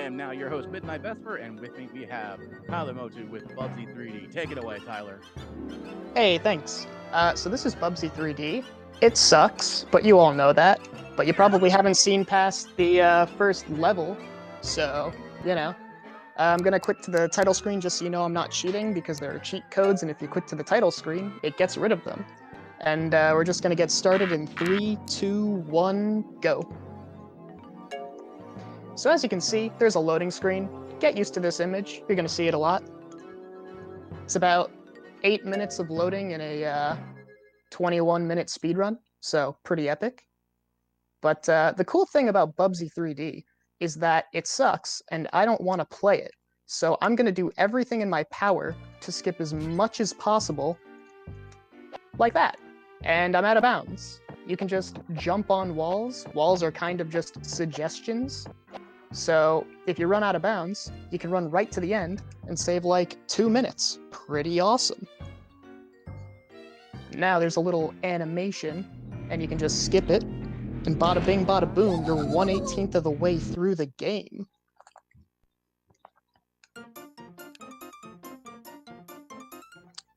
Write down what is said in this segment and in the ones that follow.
am now your host, Midnight Vesper, and with me we have Tyler Motu with Bubsy 3D. Take it away, Tyler. Hey, thanks. So this is Bubsy 3D. It sucks, but you all know that. But you probably haven't seen past the first level, so, you know. I'm going to click to the title screen just so you know I'm not cheating, because there are cheat codes, and if you click to the title screen, it gets rid of them. And we're just going to get started in 3, 2, 1, go. So as you can see, there's a loading screen. Get used to this image. You're going to see it a lot. It's about 8 minutes of loading in a 21-minute speedrun, so pretty epic. But the cool thing about Bubsy 3D is that it sucks, and I don't want to play it. So I'm going to do everything in my power to skip as much as possible, like that. And I'm out of bounds. You can just jump on walls. Walls are kind of just suggestions. So if you run out of bounds, you can run right to the end and save like 2 minutes. Pretty awesome. Now there's a little animation, and you can just skip it, and bada bing, bada boom, you're 1/18 of the way through the game.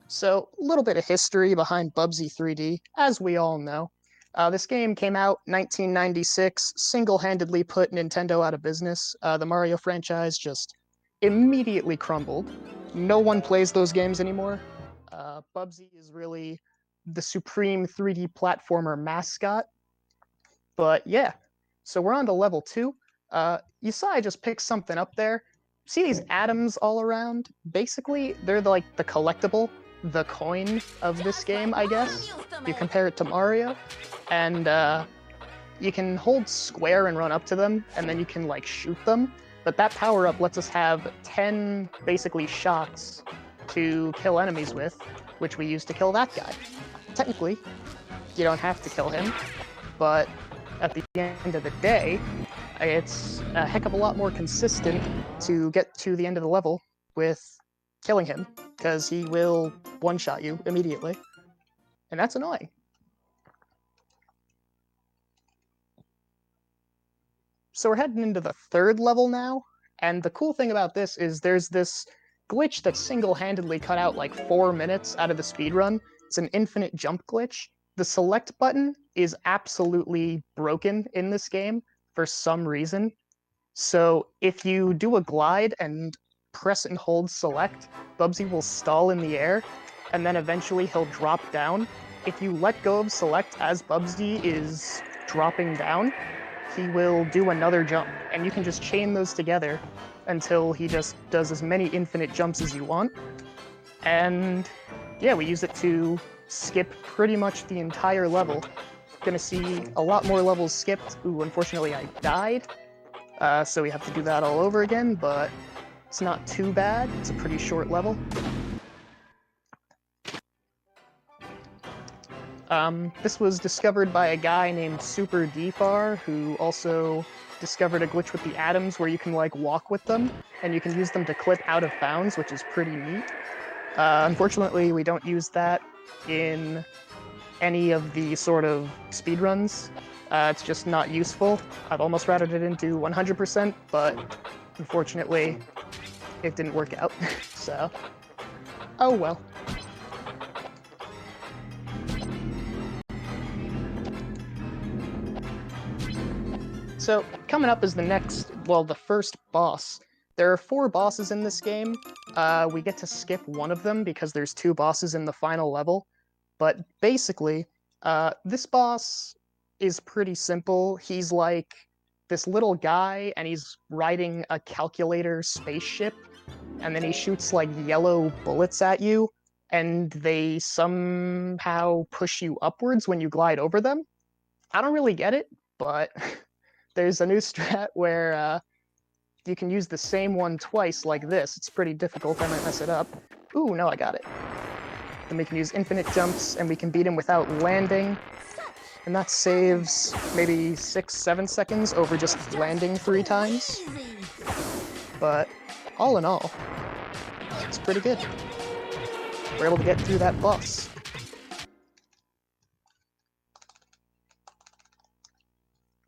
So, a little bit of history behind Bubsy 3D, as we all know. This game came out 1996, single-handedly put Nintendo out of business. The Mario franchise just immediately crumbled. No one plays those games anymore. Bubsy is really the supreme 3D platformer mascot. But yeah, so we're on to level 2. You saw I just picked something up there. See these atoms all around? Basically, they're like the collectible, the coin of this game, I guess. You compare it to Mario, and you can hold square and run up to them, and then you can like shoot them. But that power-up lets us have 10 basically shots to kill enemies with, which we use to kill that guy. Technically, you don't have to kill him, but at the end of the day, it's a heck of a lot more consistent to get to the end of the level with killing him, because he will one-shot you immediately, and that's annoying. So we're heading into the 3rd level now, and the cool thing about this is there's this glitch that single-handedly cut out like 4 minutes out of the speedrun. It's an infinite jump glitch. The select button is absolutely broken in this game for some reason. So if you do a glide and press and hold select, Bubsy will stall in the air, and then eventually he'll drop down. If you let go of select as Bubsy is dropping down, he will do another jump, and you can just chain those together until he just does as many infinite jumps as you want. And yeah, we use it to skip pretty much the entire level. Gonna see a lot more levels skipped. Ooh, unfortunately I died, so we have to do that all over again, but it's not too bad. It's a pretty short level. This was discovered by a guy named Super Defar, who also discovered a glitch with the atoms where you can like walk with them, and you can use them to clip out of bounds, which is pretty neat. Unfortunately, we don't use that in any of the sort of speedruns. It's just not useful. I've almost routed it into 100%, but unfortunately, it didn't work out. So, oh well. So, coming up is the first boss. There are 4 bosses in this game. We get to skip one of them because there's 2 bosses in the final level. But basically, this boss is pretty simple. He's like this little guy, and he's riding a calculator spaceship, and then he shoots like yellow bullets at you, and they somehow push you upwards when you glide over them. I don't really get it, but there's a new strat where you can use the same one twice like this. It's pretty difficult. I might mess it up. Ooh, no, I got it. Then we can use infinite jumps, and we can beat him without landing. And that saves maybe 6-7 seconds over just landing 3 times. But all in all, it's pretty good. We're able to get through that boss.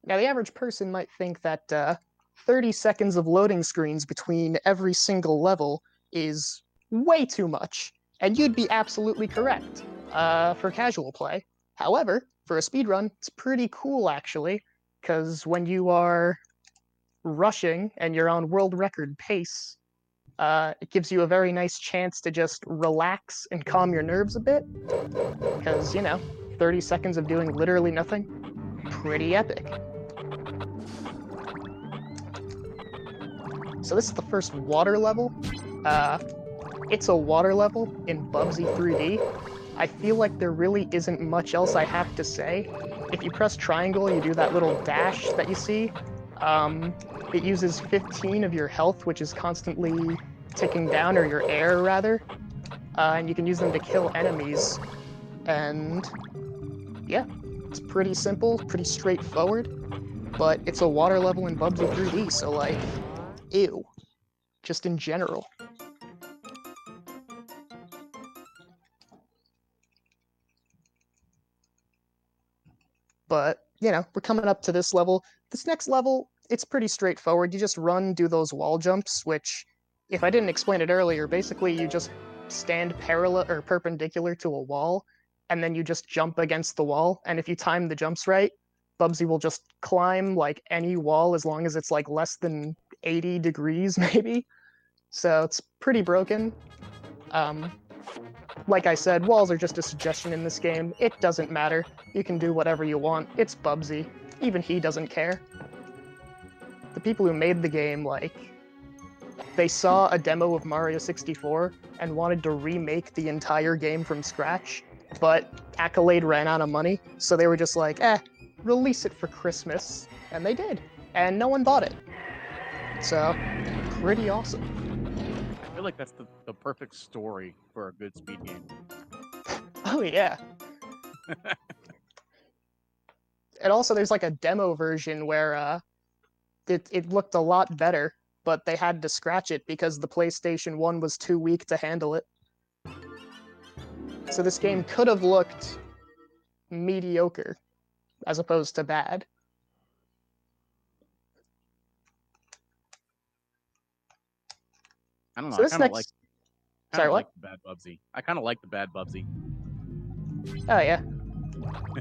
Now, the average person might think that 30 seconds of loading screens between every single level is way too much, and you'd be absolutely correct for casual play. However, for a speedrun, it's pretty cool actually, because when you are rushing and you're on world record pace, it gives you a very nice chance to just relax and calm your nerves a bit, because, 30 seconds of doing literally nothing, pretty epic. So this is the first water level. It's a water level in Bubsy 3D. I feel like there really isn't much else I have to say. If you press triangle, you do that little dash that you see. It uses 15 of your health, which is constantly ticking down, or your air rather. And you can use them to kill enemies. And yeah, it's pretty simple, pretty straightforward. But it's a water level in Bubsy 3D, so like, ew. Just in general. But, we're coming up to this level. This next level, it's pretty straightforward. You just run, do those wall jumps, which, if I didn't explain it earlier, basically you just stand parallel or perpendicular to a wall, and then you just jump against the wall. And if you time the jumps right, Bubsy will just climb like any wall as long as it's like less than 80 degrees, maybe. So it's pretty broken. Like I said, walls are just a suggestion in this game. It doesn't matter. You can do whatever you want. It's Bubsy. Even he doesn't care. The people who made the game, they saw a demo of Mario 64 and wanted to remake the entire game from scratch, but Accolade ran out of money, so they were just like, release it for Christmas. And they did. And no one bought it. So, pretty awesome. I feel like that's the perfect story for a good speed game. Oh, yeah. And also, there's like a demo version where it looked a lot better, but they had to scratch it because the PlayStation 1 was too weak to handle it. So this game could have looked mediocre as opposed to bad. I don't know. So I this kind of next... like the bad Bubsy. I kind of like the bad Bubsy. Oh, yeah.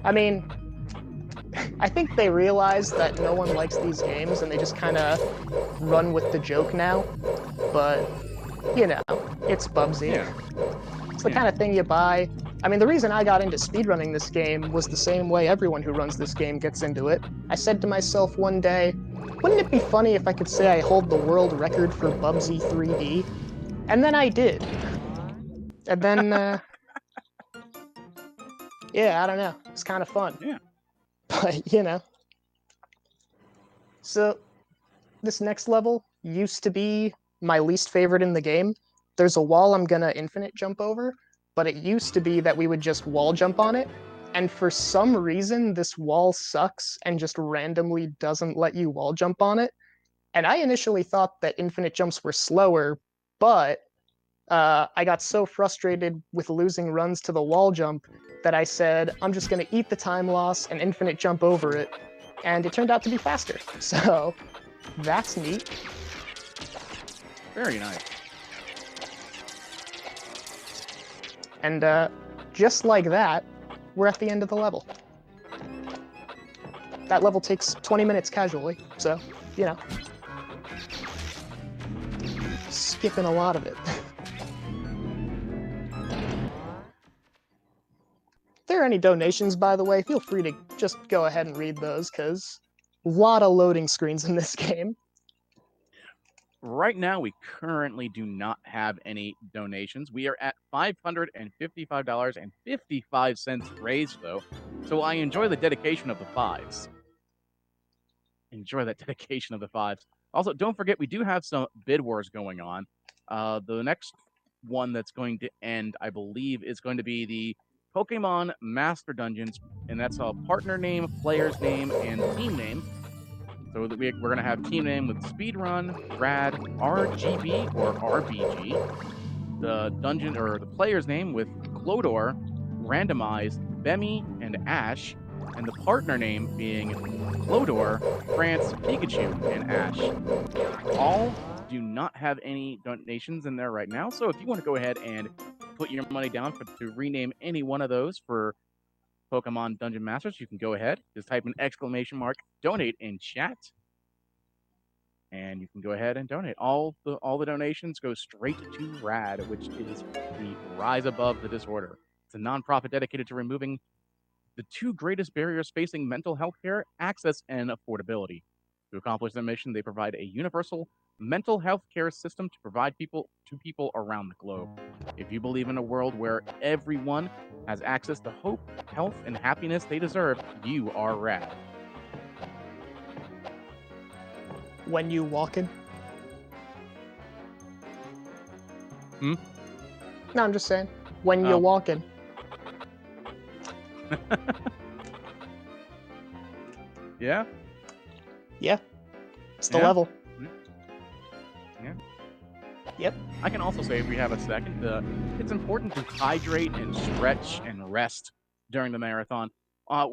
I mean, I think they realize that no one likes these games and they just kind of run with the joke now. But, it's Bubsy. Yeah. It's the kind of thing you buy. I mean, the reason I got into speedrunning this game was the same way everyone who runs this game gets into it. I said to myself one day, wouldn't it be funny if I could say I hold the world record for Bubsy 3D? And then I did. And then, yeah, I don't know. It's kind of fun. Yeah. But, So, this next level used to be my least favorite in the game. There's a wall I'm gonna infinite jump over, but it used to be that we would just wall jump on it. And for some reason, this wall sucks and just randomly doesn't let you wall jump on it. And I initially thought that infinite jumps were slower, but I got so frustrated with losing runs to the wall jump that I said, I'm just going to eat the time loss and infinite jump over it. And it turned out to be faster. So that's neat. Very nice. And just like that, we're at the end of the level. That level takes 20 minutes casually, so, skipping a lot of it. If there are any donations, by the way, feel free to just go ahead and read those, because a lot of loading screens in this game. Right now, we currently do not have any donations. We are at $555.55 raised, though. So I enjoy the dedication of the fives. Enjoy that dedication of the fives. Also, don't forget, we do have some bid wars going on. The next one that's going to end, I believe, is going to be the Pokemon Master Dungeons, and that's a partner name, player's name, and team name. So we're going to have team name with Speedrun, Rad, RGB or RBG. The dungeon or the player's name with Clodor, Randomized, Bemi, and Ash. and the partner name being Lodor, France, Pikachu, and Ash. All do not have any donations in there right now, so if you want to go ahead and put your money down to rename any one of those for Pokemon Dungeon Masters, you can go ahead. Just type an exclamation mark donate in chat, and you can go ahead and donate. All the donations go straight to RAD, which is the Rise Above the Disorder. It's a nonprofit dedicated to removing the two greatest barriers facing mental health care: access and affordability. To accomplish their mission, they provide a universal mental health care system to provide people around the globe. If you believe in a world where everyone has access to hope, health, and happiness they deserve, you are rad. When you walking? Hmm? No, I'm just saying. When you walking? Yeah? Yeah. It's the level. Yeah. Yep. I can also say, if we have a second, it's important to hydrate and stretch and rest during the marathon.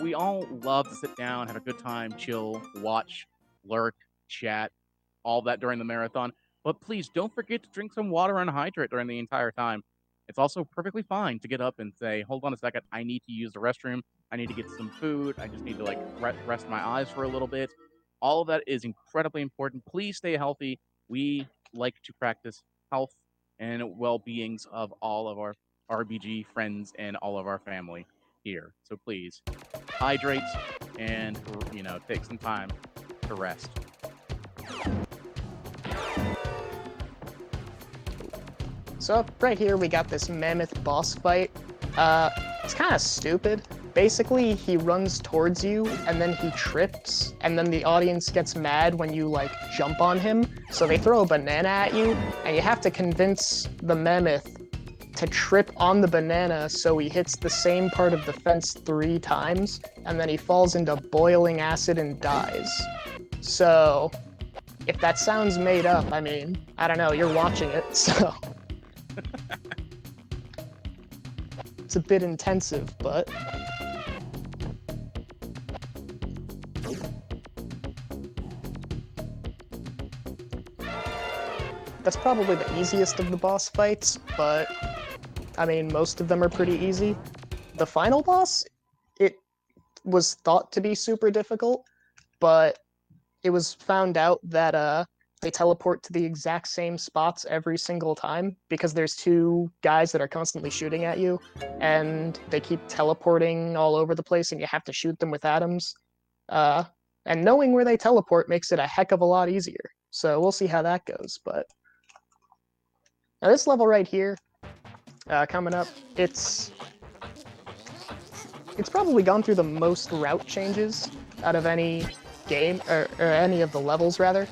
We all love to sit down, have a good time, chill, watch, lurk, chat, all that during the marathon. But please don't forget to drink some water and hydrate during the entire time. It's also perfectly fine to get up and say, hold on a second, I need to use the restroom. I need to get some food. I just need to rest my eyes for a little bit. All of that is incredibly important. Please stay healthy. We like to practice health and well-beings of all of our RBG friends and all of our family here. So please hydrate and, take some time to rest. So up right here, we got this Mammoth boss fight. It's kind of stupid. Basically, he runs towards you, and then he trips, and then the audience gets mad when you, jump on him. So they throw a banana at you, and you have to convince the Mammoth to trip on the banana so he hits the same part of the fence 3 times, and then he falls into boiling acid and dies. So, if that sounds made up, I mean, I don't know, you're watching it, so... It's a bit intensive, but... That's probably the easiest of the boss fights, but... I mean, most of them are pretty easy. The final boss, it was thought to be super difficult, but it was found out that, they teleport to the exact same spots every single time because there's 2 guys that are constantly shooting at you, and they keep teleporting all over the place, and you have to shoot them with atoms. And knowing where they teleport makes it a heck of a lot easier. So we'll see how that goes. But now this level right here, coming up, it's probably gone through the most route changes out of any game, or any of the levels rather.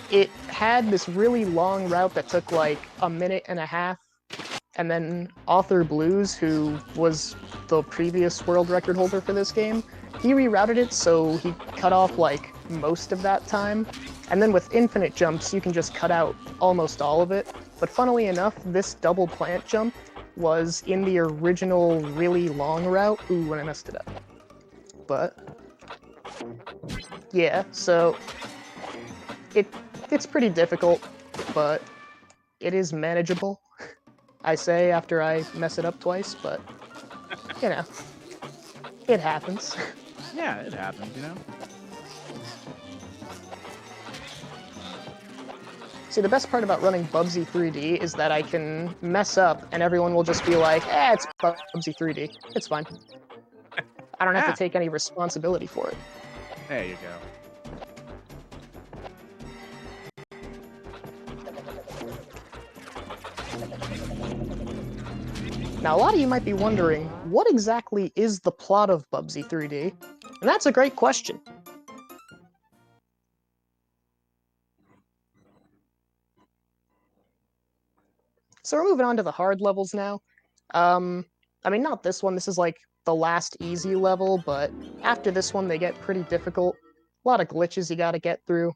It had this really long route that took like a minute and a half, and then Author Blues, who was the previous world record holder for this game, he rerouted it so he cut off like most of that time. And then with infinite jumps, you can just cut out almost all of it. But funnily enough, this double plant jump was in the original really long route. Ooh, and I messed it up. But yeah, so it's pretty difficult, but it is manageable, I say after I mess it up twice, but, it happens. Yeah, it happens, See, the best part about running Bubsy 3D is that I can mess up and everyone will just be like, it's Bubsy 3D, it's fine. I don't have to take any responsibility for it. There you go. Now, a lot of you might be wondering, what exactly is the plot of Bubsy 3D? And that's a great question. So we're moving on to the hard levels now. I mean, not this one, this is like the last easy level, but after this one they get pretty difficult. A lot of glitches you gotta get through.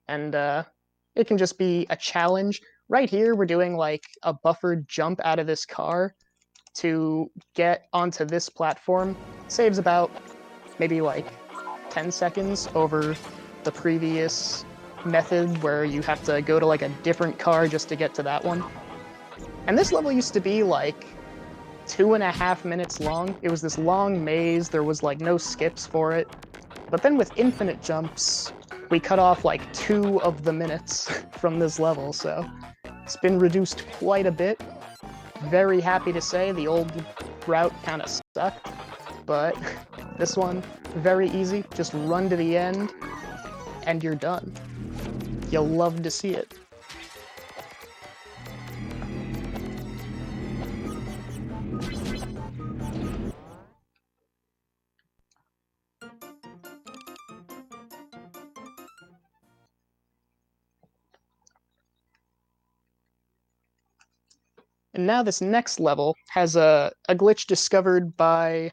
And it can just be a challenge. Right here, we're doing like a buffered jump out of this car to get onto this platform. Saves about maybe like 10 seconds over the previous method where you have to go to like a different car just to get to that one. And this level used to be like 2.5 minutes long. It was this long maze, there was like no skips for it. But then with infinite jumps, we cut off like 2 of the minutes from this level, so it's been reduced quite a bit. Very happy to say the old route kind of sucked, but this one, very easy. Just run to the end, and you're done. You'll love to see it. And now this next level has a glitch discovered by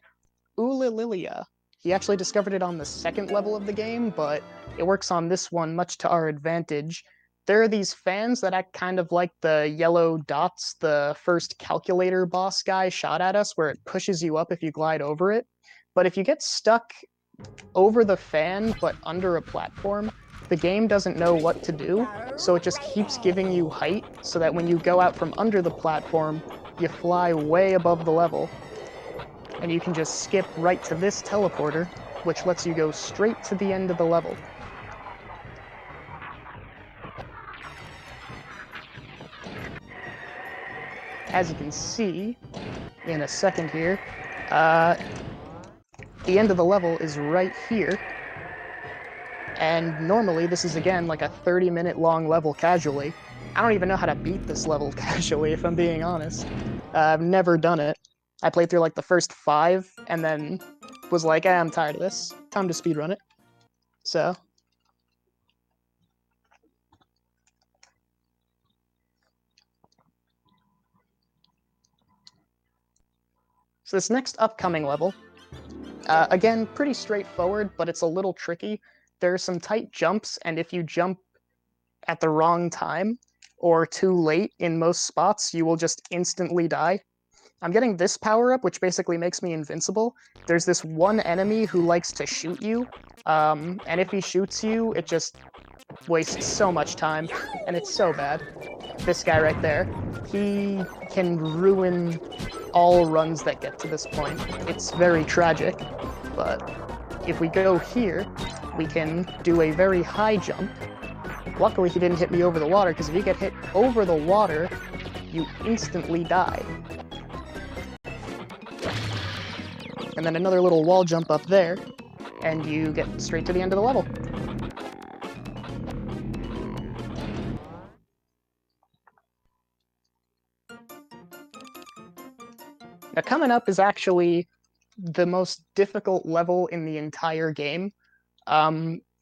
Ulililia. He actually discovered it on the second level of the game, but it works on this one much to our advantage. There are these fans that act kind of like the yellow dots the first calculator boss guy shot at us, where it pushes you up if you glide over it. But if you get stuck over the fan but under a platform, the game doesn't know what to do, so it just keeps giving you height so that when you go out from under the platform, you fly way above the level. And you can just skip right to this teleporter, which lets you go straight to the end of the level. As you can see in a second here, the end of the level is right here. And normally this is again like a 30-minute long level casually. I don't even know how to beat this level casually, if I'm being honest. I've never done it. I played through like the first 5 and then was like, I'm tired of this. Time to speedrun it. So this next upcoming level, again, pretty straightforward, but it's a little tricky. There are some tight jumps, and if you jump at the wrong time or too late in most spots, you will just instantly die. I'm getting this power-up, which basically makes me invincible. There's this one enemy who likes to shoot you, and if he shoots you, it just wastes so much time, and it's so bad. This guy right there, he can ruin all runs that get to this point. It's very tragic, but if we go here, we can do a very high jump. Luckily, he didn't hit me over the water, because if you get hit over the water, you instantly die. And then another little wall jump up there, and you get straight to the end of the level. Now, coming up is actually the most difficult level in the entire game.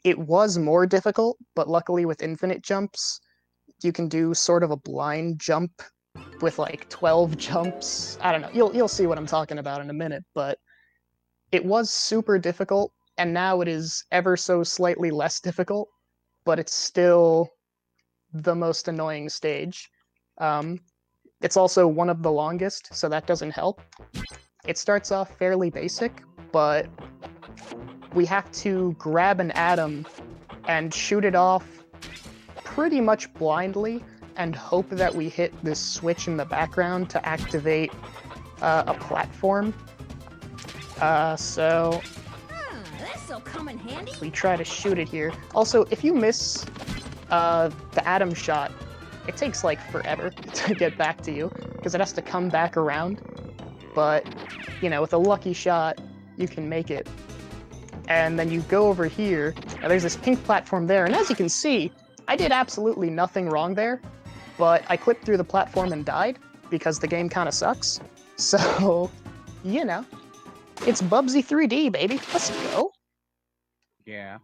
It was more difficult, but luckily with infinite jumps, you can do sort of a blind jump with like 12 jumps. I don't know. You'll see what I'm talking about in a minute, but it was super difficult, and now it is ever so slightly less difficult, but it's still the most annoying stage. It's also one of the longest, so that doesn't help. It starts off fairly basic, but we have to grab an atom and shoot it off pretty much blindly and hope that we hit this switch in the background to activate a platform. So this'll come in handy. We try to shoot it here. Also, if you miss the atom shot, it takes like forever to get back to you because it has to come back around. But, you know, with a lucky shot, you can make it. And then you go over here. Now there's this pink platform there, and as you can see, I did absolutely nothing wrong there, but I clipped through the platform and died because the game kind of sucks. So, you know, it's Bubsy 3D, baby. Let's go. Yeah.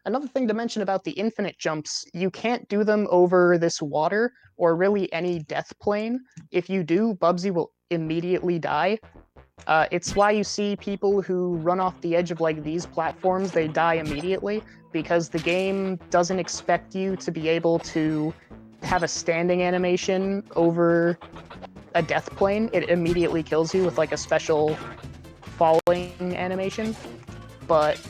Another thing to mention about the infinite jumps, you can't do them over this water or really any death plane. If you do, Bubsy will immediately die. It's why you see people who run off the edge of like these platforms, they die immediately because the game doesn't expect you to be able to have a standing animation over a death plane, it immediately kills you with like a special falling animation. But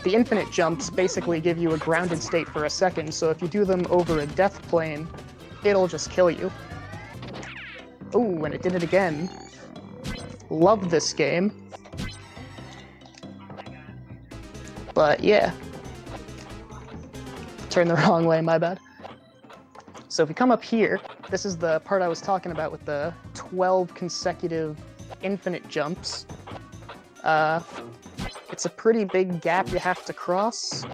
the infinite jumps basically give you a grounded state for a second, so if you do them over a death plane, it'll just kill you. Ooh, and it did it again. Love this game. But yeah. Turned the wrong way, my bad. So if we come up here, this is the part I was talking about with the 12 consecutive infinite jumps. It's a pretty big gap you have to cross,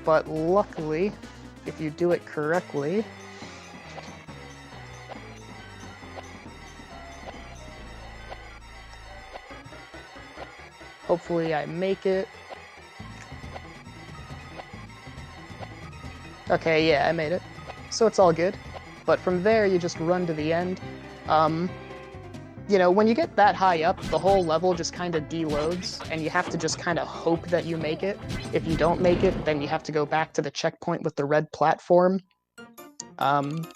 but luckily, if you do it correctly, hopefully I make it. Okay, yeah, I made it. So it's all good. But from there, you just run to the end. You know, when you get that high up, the whole level just kind of deloads, and you have to just kind of hope that you make it. If you don't make it, then you have to go back to the checkpoint with the red platform,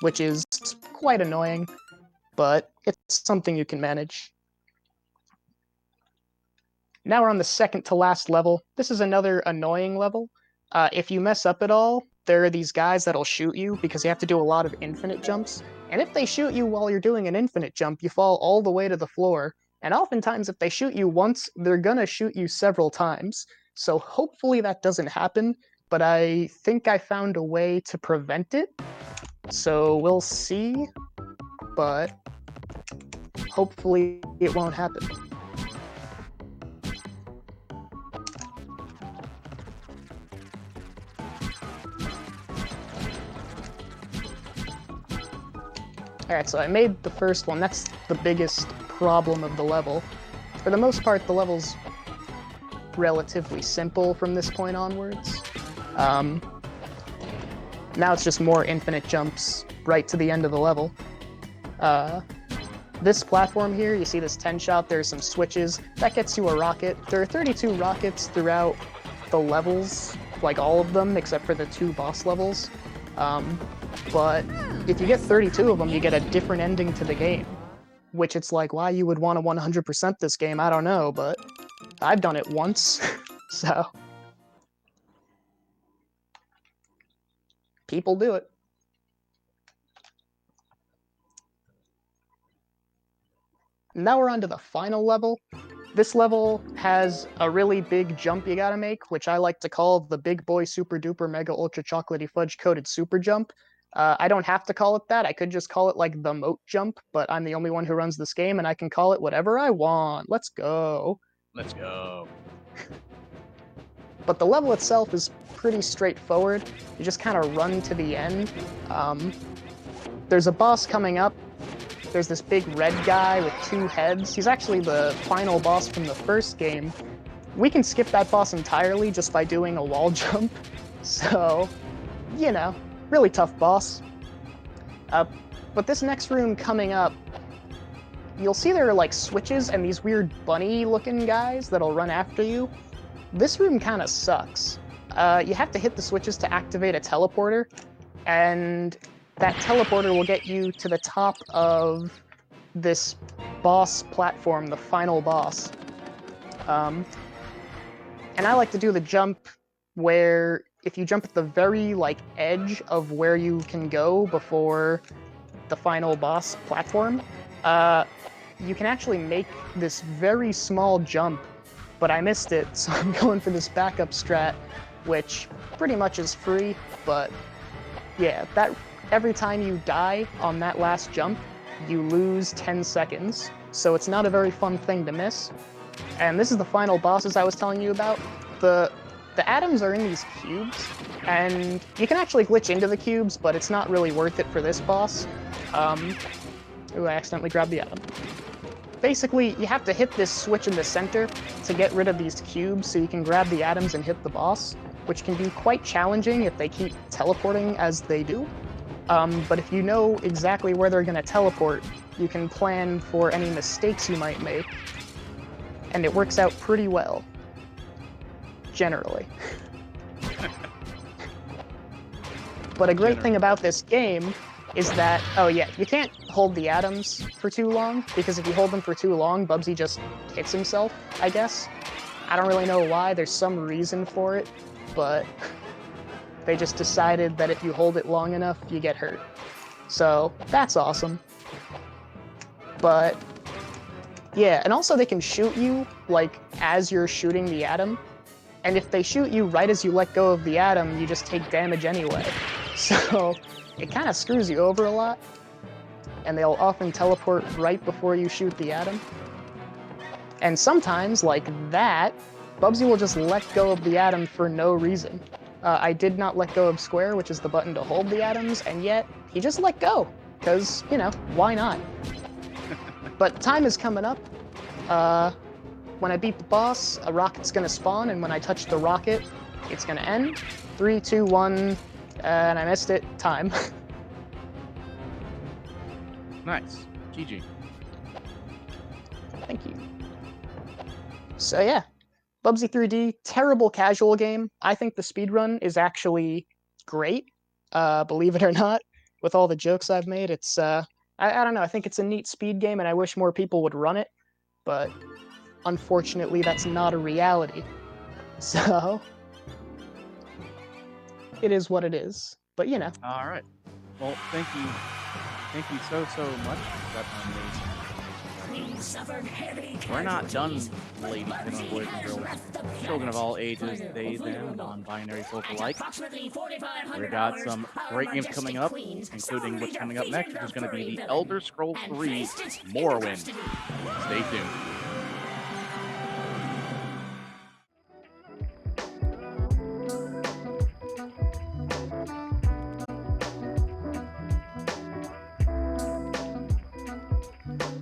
which is quite annoying, but it's something you can manage. Now we're on the second to last level. This is another annoying level. If you mess up at all, there are these guys that'll shoot you because you have to do a lot of infinite jumps. And if they shoot you while you're doing an infinite jump, you fall all the way to the floor. And oftentimes, if they shoot you once, they're gonna shoot you several times. So hopefully that doesn't happen, but I think I found a way to prevent it. So we'll see, but hopefully it won't happen. Alright, so I made the first one. That's the biggest problem of the level. For the most part, the level's relatively simple from this point onwards. Now it's just more infinite jumps right to the end of the level. This platform here, you see this 10-shot, there's some switches. That gets you a rocket. There are 32 rockets throughout the levels, like all of them, except for the 2 boss levels. But if you get 32 of them, you get a different ending to the game. Which it's like, why you would want to 100% this game, I don't know, but I've done it once, so. People do it. Now we're on to the final level. This level has a really big jump you gotta make, which I like to call the Big Boy Super Duper Mega Ultra Chocolatey Fudge Coated Super Jump. I don't have to call it that. I could just call it like the Moat Jump, but I'm the only one who runs this game, and I can call it whatever I want. Let's go. Let's go. But the level itself is pretty straightforward. You just kind of run to the end. There's a boss coming up. There's this big red guy with 2 heads. He's actually the final boss from the first game. We can skip that boss entirely just by doing a wall jump. So, you know, really tough boss. But this next room coming up, you'll see there are like switches and these weird bunny-looking guys that'll run after you. This room kind of sucks. You have to hit the switches to activate a teleporter, and that teleporter will get you to the top of this boss platform, the final boss. And I like to do the jump where if you jump at the very edge of where you can go before the final boss platform, you can actually make this very small jump, but I missed it, so I'm going for this backup strat, which pretty much is free, but yeah, that every time you die on that last jump, you lose 10 seconds, so it's not a very fun thing to miss. And this is the final boss, as I was telling you about. The atoms are in these cubes, and you can actually glitch into the cubes, but it's not really worth it for this boss. Ooh, I accidentally grabbed the atom. Basically, you have to hit this switch in the center to get rid of these cubes so you can grab the atoms and hit the boss, which can be quite challenging if they keep teleporting as they do. But if you know exactly where they're going to teleport, you can plan for any mistakes you might make, and it works out pretty well. Generally. But a great thing about this game is that, oh yeah, you can't hold the atoms for too long, because if you hold them for too long, Bubsy just hits himself, I guess. I don't really know why, there's some reason for it, but they just decided that if you hold it long enough, you get hurt. So, that's awesome. But, yeah, and also they can shoot you, like, as you're shooting the atom, and if they shoot you right as you let go of the atom, you just take damage anyway. So, it kind of screws you over a lot, and they'll often teleport right before you shoot the atom. And sometimes, like that, Bubsy will just let go of the atom for no reason. I did not let go of square, which is the button to hold the atoms, and yet he just let go, because, you know, why not? But time is coming up. When I beat the boss, a rocket's gonna spawn, and when I touch the rocket, it's gonna end. 3, 2, 1, and I missed it. Time. Nice. GG. Thank you. So yeah, Bubsy 3D, terrible casual game. I think the speedrun is actually great, believe it or not. With all the jokes I've made, it's, I don't know, I think it's a neat speed game, and I wish more people would run it, but unfortunately, that's not a reality. So, it is what it is. But, you know. All right. Well, thank you. Thank you so much. That's amazing. We're not done, ladies and gentlemen, boys and girls, children of all ages, they, them, non-binary folk alike. We got some great games coming up, including what's coming up next, which is going to be the Elder Scrolls 3 Morrowind. Stay tuned.